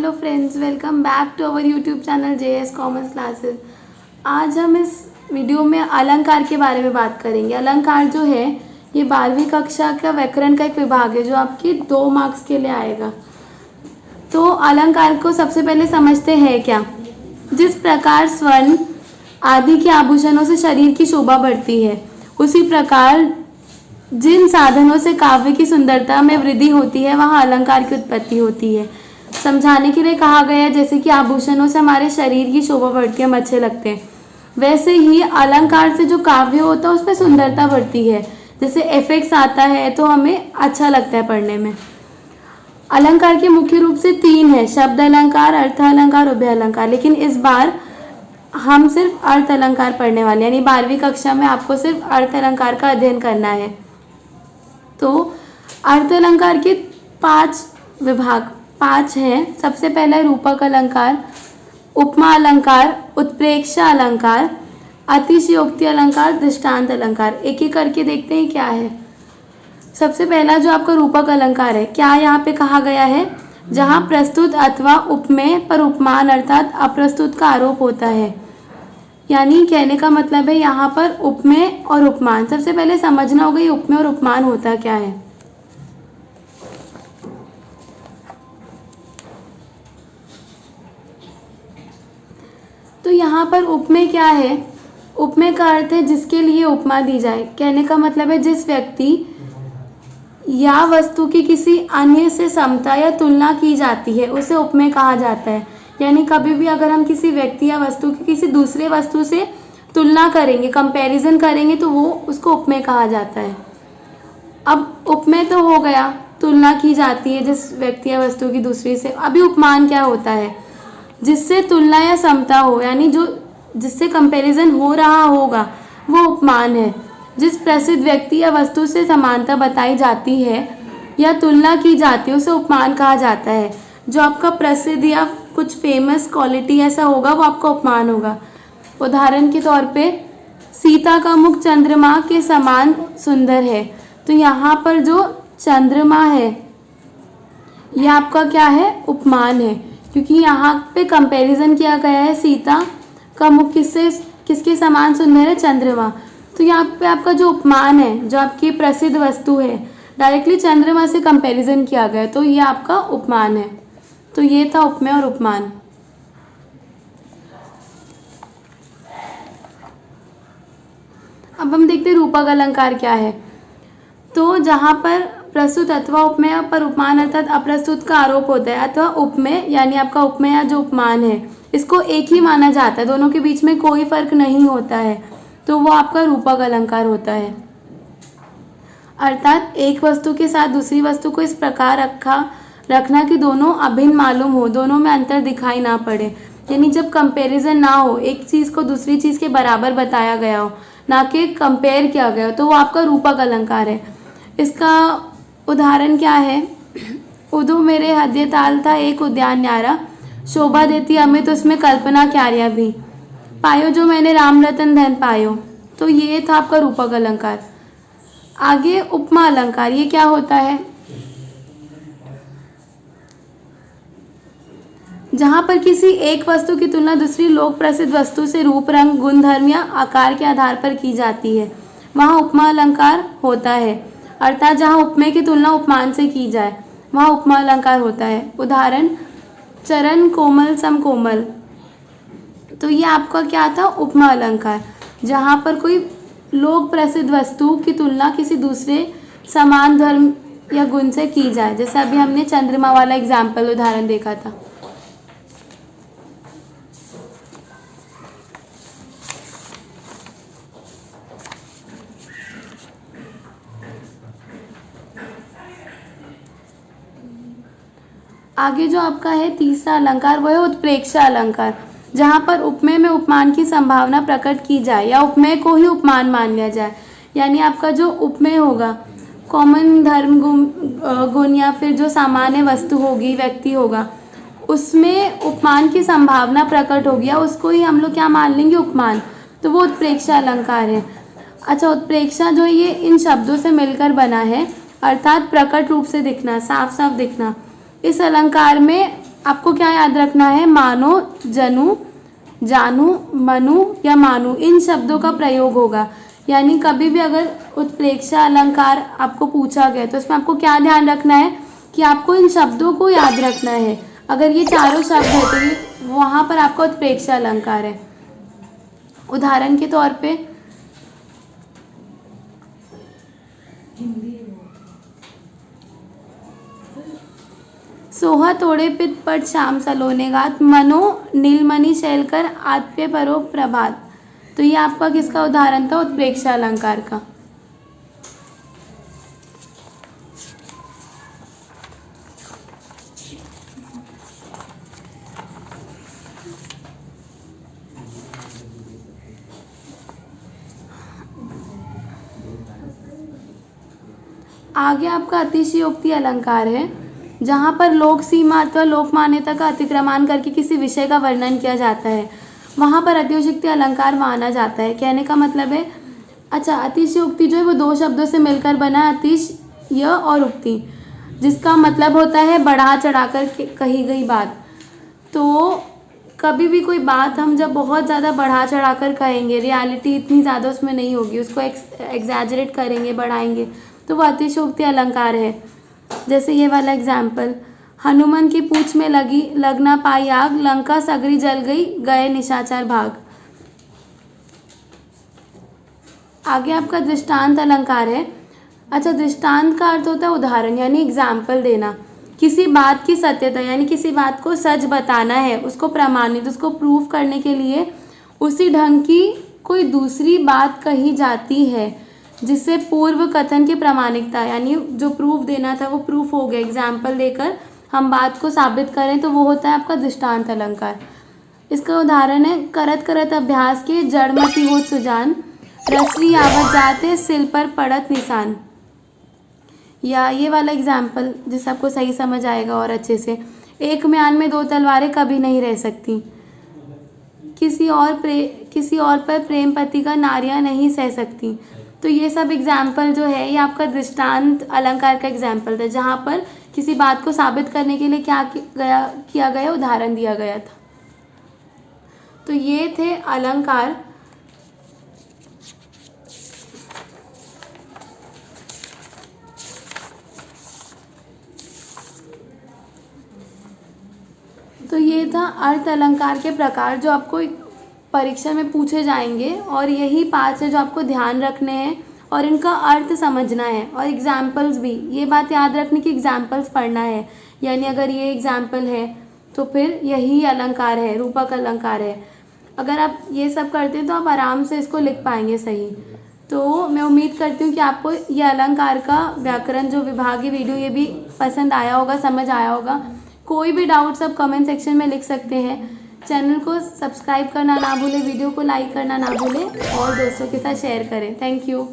Hello friends, welcome back to our YouTube channel JS commerce classes. आज हम इस video में अलंकार के बारे में बात करेंगे। अलंकार जो है ये 12वीं कक्षा का व्याकरण का एक विभाग है जो आपकी 2 मार्क्स के लिए आएगा। तो अलंकार को सबसे पहले समझते हैं क्या। जिस प्रकार स्वर्ण आदि के आभूषणों से शरीर की शोभा बढ़ती है, उसी प्रकार जिन साधनों से काव्य की सुंदरता में वृद्धि होती है वहाँ अलंकार की उत्पत्ति होती है। समझाने के लिए कहा गया है जैसे कि आभूषणों से हमारे शरीर की शोभा बढ़ती है, हम अच्छे लगते हैं, वैसे ही अलंकार से जो काव्य होता है उसमें सुंदरता बढ़ती है। जैसे इफेक्ट्स आता है तो हमें अच्छा लगता है पढ़ने में। अलंकार के मुख्य रूप से 3 है, शब्द अलंकार, अर्थ अलंकार, उभय अलंकार। लेकिन इस बार हम सिर्फ अर्थ अलंकार पढ़ने वाले हैं, यानी 12वीं कक्षा में आपको सिर्फ अर्थ अलंकार का अध्ययन करना है। तो अर्थ अलंकार के 5 हैं। सबसे पहला है रूपक अलंकार, उपमा अलंकार, उत्प्रेक्षा अलंकार, अतिशयोक्ति अलंकार, दृष्टांत अलंकार। एक एक करके देखते हैं क्या है। सबसे पहला जो आपका रूपक अलंकार है, क्या यहाँ पे कहा गया है, जहाँ प्रस्तुत अथवा उपमेय पर उपमान अर्थात अप्रस्तुत का आरोप होता है। यानी कहने का मतलब है यहाँ पर उपमेय और उपमान। सबसे पहले समझना होगा ये उपमेय और उपमान होता क्या है। तो यहाँ पर उपमेय क्या है, उपमेय का अर्थ है जिसके लिए उपमा दी जाए। कहने का मतलब है जिस व्यक्ति या वस्तु की किसी अन्य से समता या तुलना की जाती है उसे उपमेय कहा जाता है। यानी कभी भी अगर हम किसी व्यक्ति या वस्तु की किसी दूसरे वस्तु से तुलना करेंगे, कंपैरिजन करेंगे, तो वो उसको उपमेय कहा जाता है। अब उपमेय तो हो गया, तुलना की जाती है जिस व्यक्ति या वस्तु की दूसरी से। अभी उपमान क्या होता है, जिससे तुलना या समता हो, यानी जो जिससे कंपैरिजन हो रहा होगा वो उपमान है। जिस प्रसिद्ध व्यक्ति या वस्तु से समानता बताई जाती है या तुलना की जाती है उसे उपमान कहा जाता है। जो आपका प्रसिद्ध या कुछ फेमस क्वालिटी ऐसा होगा वो आपका उपमान होगा। उदाहरण के तौर पे सीता का मुख चंद्रमा के समान सुंदर है, तो यहाँ पर जो चंद्रमा है यह आपका क्या है, उपमान है, क्योंकि यहाँ पे कंपैरिजन किया गया है। सीता का मुख किसके समान सुंदर है, चंद्रमा। तो यहाँ पे आपका जो उपमान है, जो आपकी प्रसिद्ध वस्तु है, डायरेक्टली चंद्रमा से कंपैरिजन किया गया, तो ये आपका उपमान है। तो ये था उपमेय और उपमान। अब हम देखते हैं रूपक अलंकार क्या है। तो जहाँ पर प्रस्तुत अथवा उपमेय पर उपमान अर्थात अप्रस्तुत का आरोप होता है, अथवा उपमेय यानी आपका उपमेय जो उपमान है इसको एक ही माना जाता है, दोनों के बीच में कोई फर्क नहीं होता है, तो वो आपका रूपक अलंकार होता है। अर्थात एक वस्तु के साथ दूसरी वस्तु को इस प्रकार रखना कि दोनों अभिन्न मालूम हो, दोनों में अंतर दिखाई ना पड़े। यानी जब कंपैरिजन ना हो, एक चीज़ को दूसरी चीज़ के बराबर बताया गया हो, ना कि कंपेयर किया गया हो, तो वो आपका रूपक अलंकार है। इसका उदाहरण क्या है, उदू मेरे हृदय ताल था एक उद्यान न्यारा, शोभा देती अमित उसमें कल्पना क्यारिया भी, पायो जो मैंने राम रतन धन पायो। तो ये था आपका रूपक अलंकार। आगे उपमा अलंकार, ये क्या होता है, जहाँ पर किसी एक वस्तु की तुलना दूसरी लोक प्रसिद्ध वस्तु से रूप, रंग, गुण, धर्म या आकार के आधार पर की जाती है, वहाँ उपमा अलंकार होता है। अर्थात जहाँ उपमेय की तुलना उपमान से की जाए वहाँ उपमा अलंकार होता है। उदाहरण चरण कोमल सम कोमल, तो ये आपका क्या था, उपमा अलंकार। जहाँ पर कोई लोक प्रसिद्ध वस्तु की तुलना किसी दूसरे समान धर्म या गुण से की जाए, जैसे अभी हमने चंद्रमा वाला एग्जाम्पल उदाहरण देखा था। आगे जो आपका है तीसरा अलंकार वो है उत्प्रेक्षा अलंकार, जहाँ पर उपमेय में उपमान की संभावना प्रकट की जाए या उपमेय को ही उपमान मान लिया जाए। यानी आपका जो उपमेय होगा, कॉमन धर्म गुण या फिर जो सामान्य वस्तु होगी, व्यक्ति होगा, उसमें उपमान की संभावना प्रकट होगी या उसको ही हम लोग क्या मान लेंगे, उपमान, तो वो उत्प्रेक्षा अलंकार है। अच्छा, उत्प्रेक्षा जो ये इन शब्दों से मिलकर बना है, अर्थात प्रकट रूप से दिखना, साफ साफ दिखना। इस अलंकार में आपको क्या याद रखना है, मानो, जनु, जानू, मनु या मानु, इन शब्दों का प्रयोग होगा। यानी कभी भी अगर उत्प्रेक्षा अलंकार आपको पूछा गया तो इसमें आपको क्या ध्यान रखना है कि आपको इन शब्दों को याद रखना है। अगर ये चारों शब्द है तो ये वहाँ पर आपका उत्प्रेक्षा अलंकार है। उदाहरण के तौर पे सोहा तोड़े पित पट श्याम सलोने गात, मनो नीलमणि शैलकर आत्म्य परो प्रभात। तो ये आपका किसका उदाहरण था, उत्प्रेक्षा अलंकार का। आगे आपका अतिशयोक्ति अलंकार है, जहाँ पर लोक सीमा अथवा लोक मान्यता का अतिक्रमण करके किसी विषय का वर्णन किया जाता है, वहाँ पर अतिशयोक्ति अलंकार माना जाता है। कहने का मतलब है, अच्छा, अतिशयोक्ति जो है वो दो शब्दों से मिलकर बना है, अतिशय और उक्ति, जिसका मतलब होता है बढ़ा चढ़ाकर कही गई बात। तो कभी भी कोई बात हम जब बहुत ज़्यादा बढ़ा चढ़ाकर कहेंगे, रियलिटी इतनी ज़्यादा उसमें नहीं होगी, उसको एग्जैजरेट करेंगे, बढ़ाएंगे, तो वो अतिशयोक्ति अलंकार है। जैसे ये वाला एग्जाम्पल, हनुमान की पूंछ में लग ना पाई आग, लंका सगरी जल गई, गए निशाचर भाग। आगे आपका दृष्टांत अलंकार है। अच्छा, दृष्टांत का अर्थ होता है उदाहरण, यानी एग्जाम्पल देना। किसी बात की सत्यता यानी किसी बात को सच बताना है, उसको प्रमाणित, उसको प्रूफ करने के लिए उसी ढंग की कोई दूसरी बात कही जाती है जिससे पूर्व कथन की प्रामाणिकता, यानी जो प्रूफ देना था वो प्रूफ हो गया, एग्जाम्पल देकर हम बात को साबित करें, तो वो होता है आपका दृष्टांत अलंकार। इसका उदाहरण है, करत करत अभ्यास के जड़मति हो सुजान, रसरी आवत जाते सिल पर पड़त निशान। या ये वाला एग्जाम्पल जिससे आपको सही समझ आएगा और अच्छे से, एक म्यान में दो तलवारें कभी नहीं रह सकती, किसी और पर प्रेम पति का नारियां नहीं सह सकती। तो ये सब एग्जाम्पल जो है ये आपका दृष्टांत अलंकार का एग्जाम्पल था, जहाँ पर किसी बात को साबित करने के लिए क्या किया गया, उदाहरण दिया गया था। तो ये थे अलंकार। तो ये था अर्थ अलंकार के प्रकार जो आपको परीक्षा में पूछे जाएंगे, और यही 5 है जो आपको ध्यान रखने हैं और इनका अर्थ समझना है, और एग्जाम्पल्स भी, ये बात याद रखने की एग्जाम्पल्स पढ़ना है। यानी अगर ये एग्जाम्पल है तो फिर यही अलंकार है, रूपक अलंकार है। अगर आप ये सब करते हैं तो आप आराम से इसको लिख पाएंगे सही। तो मैं उम्मीद करती हूँ कि आपको ये अलंकार का व्याकरण जो विभागीय वीडियो ये भी पसंद आया होगा, समझ आया होगा। कोई भी डाउट्स आप कमेंट सेक्शन में लिख सकते हैं। चैनल को सब्सक्राइब करना ना भूलें, वीडियो को लाइक करना ना भूलें और दोस्तों के साथ शेयर करें। Thank you.